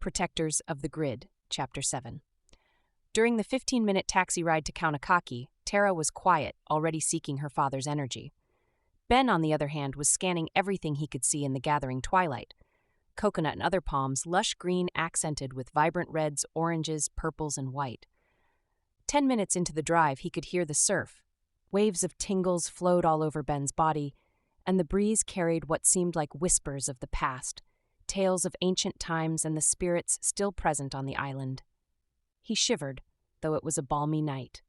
Protectors of the Grid, Chapter 7. During the 15-minute taxi ride to Kaunakaki, Tara was quiet, already seeking her father's energy. Ben, on the other hand, was scanning everything he could see in the gathering twilight. Coconut and other palms, lush green accented with vibrant reds, oranges, purples, and white. 10 minutes into the drive, he could hear the surf. Waves of tingles flowed all over Ben's body, and the breeze carried what seemed like whispers of the past, tales of ancient times and the spirits still present on the island. He shivered, though it was a balmy night.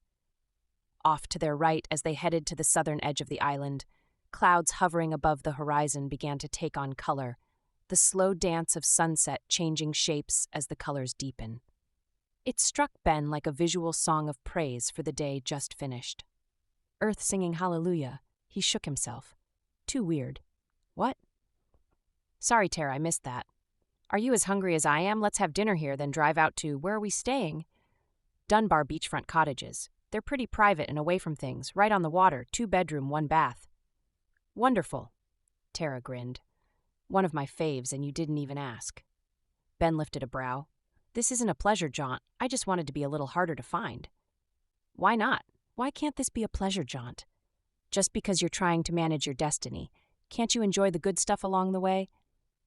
Off to their right, as they headed to the southern edge of the island, clouds hovering above the horizon began to take on color, the slow dance of sunset changing shapes as the colors deepen. It struck Ben like a visual song of praise for the day just finished. Earth singing hallelujah. He shook himself. Too weird. What? Sorry, Tara, I missed that. Are you as hungry as I am? Let's have dinner here, then drive out to, where are we staying? Dunbar beachfront cottages. They're pretty private and away from things, right on the water, 2-bedroom, 1 bath. Wonderful. Tara grinned. One of my faves, and you didn't even ask. Ben lifted a brow. This isn't a pleasure jaunt. I just wanted to be a little harder to find. Why not? Why can't this be a pleasure jaunt? Just because you're trying to manage your destiny. Can't you enjoy the good stuff along the way?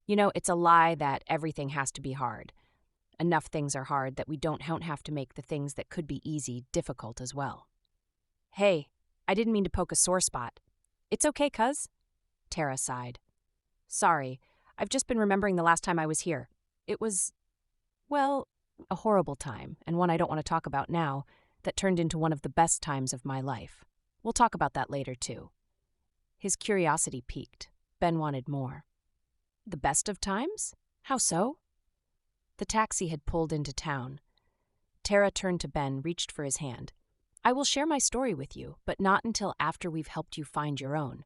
You know, it's a lie that everything has to be hard. Enough things are hard that we don't have to make the things that could be easy difficult as well. Hey, I didn't mean to poke a sore spot. It's okay, cuz. Tara sighed. Sorry, I've just been remembering the last time I was here. It was, well, a horrible time, and one I don't want to talk about now, that turned into one of the best times of my life. We'll talk about that later, too. His curiosity piqued. Ben wanted more. The best of times? How so? The taxi had pulled into town. Tara turned to Ben, reached for his hand. I will share my story with you, but not until after we've helped you find your own.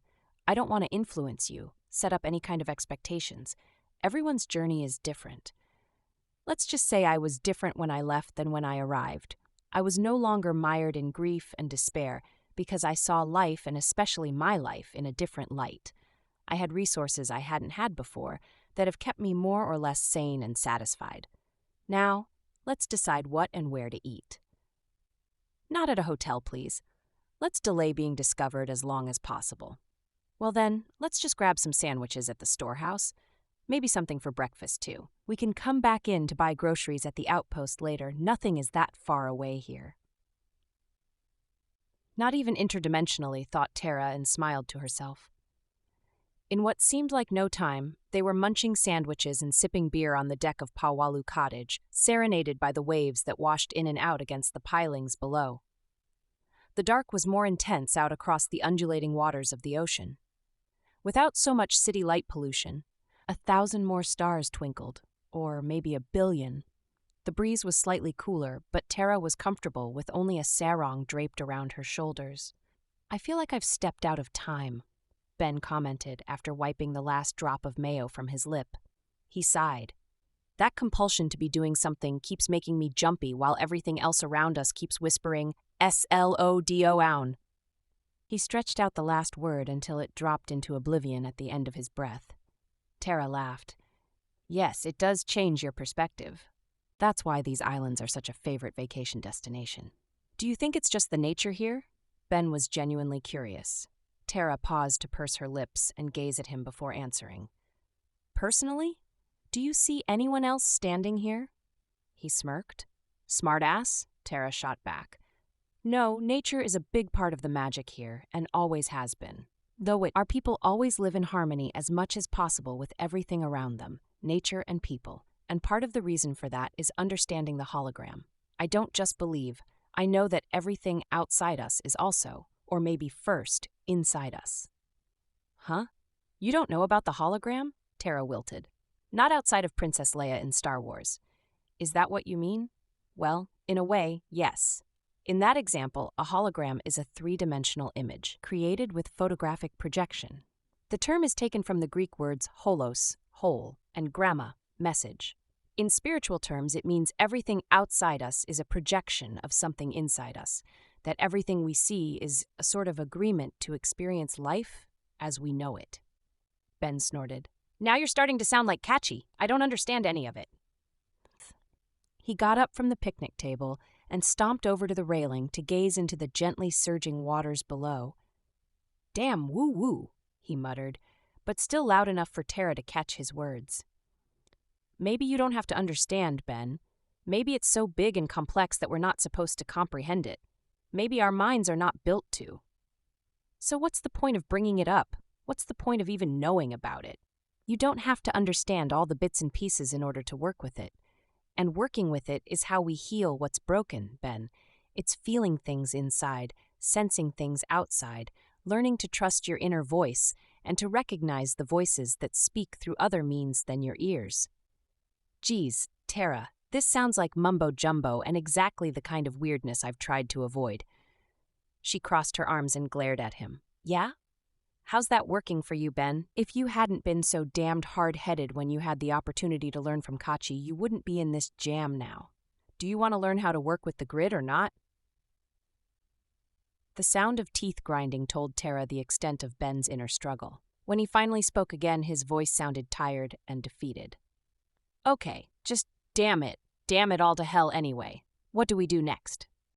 I don't want to influence you, set up any kind of expectations. Everyone's journey is different. Let's just say I was different when I left than when I arrived. I was no longer mired in grief and despair because I saw life, and especially my life, in a different light. I had resources I hadn't had before that have kept me more or less sane and satisfied. Now, let's decide what and where to eat. Not at a hotel, please. Let's delay being discovered as long as possible. Well then, let's just grab some sandwiches at the storehouse. Maybe something for breakfast, too. We can come back in to buy groceries at the outpost later. Nothing is that far away here. Not even interdimensionally, thought Tara and smiled to herself. In what seemed like no time, they were munching sandwiches and sipping beer on the deck of Pawalu Cottage, serenaded by the waves that washed in and out against the pilings below. The dark was more intense out across the undulating waters of the ocean. Without so much city light pollution, 1,000 more stars twinkled, or maybe 1 billion. The breeze was slightly cooler, but Tara was comfortable with only a sarong draped around her shoulders. I feel like I've stepped out of time, Ben commented after wiping the last drop of mayo from his lip. He sighed. That compulsion to be doing something keeps making me jumpy while everything else around us keeps whispering, S-L-O-D-O-own. He stretched out the last word until it dropped into oblivion at the end of his breath. Tara laughed. Yes, it does change your perspective. That's why these islands are such a favorite vacation destination. Do you think it's just the nature here? Ben was genuinely curious. Tara paused to purse her lips and gaze at him before answering. Personally? Do you see anyone else standing here? He smirked. Smartass? Tara shot back. No, nature is a big part of the magic here, and always has been. Our people always live in harmony as much as possible with everything around them, nature and people, and part of the reason for that is understanding the hologram. I don't just believe, I know that everything outside us is also, or maybe first, inside us. Huh? You don't know about the hologram? Tara wilted. Not outside of Princess Leia in Star Wars. Is that what you mean? Well, in a way, yes. In that example, a hologram is a 3-dimensional image, created with photographic projection. The term is taken from the Greek words holos, whole, and gramma, message. In spiritual terms, it means everything outside us is a projection of something inside us, that everything we see is a sort of agreement to experience life as we know it. Ben snorted. Now you're starting to sound like Catchy. I don't understand any of it. He got up from the picnic table and stomped over to the railing to gaze into the gently surging waters below. "Damn woo-woo," he muttered, but still loud enough for Tara to catch his words. "Maybe you don't have to understand, Ben. Maybe it's so big and complex that we're not supposed to comprehend it. Maybe our minds are not built to. So what's the point of bringing it up? What's the point of even knowing about it? You don't have to understand all the bits and pieces in order to work with it. And working with it is how we heal what's broken, Ben. It's feeling things inside, sensing things outside, learning to trust your inner voice, and to recognize the voices that speak through other means than your ears." Geez, Tara, this sounds like mumbo-jumbo and exactly the kind of weirdness I've tried to avoid. She crossed her arms and glared at him. "Yeah? How's that working for you, Ben? If you hadn't been so damned hard-headed when you had the opportunity to learn from Kachi, you wouldn't be in this jam now. Do you want to learn how to work with the grid or not?" The sound of teeth grinding told Tara the extent of Ben's inner struggle. When he finally spoke again, his voice sounded tired and defeated. "Okay, just damn it all to hell anyway. What do we do next?"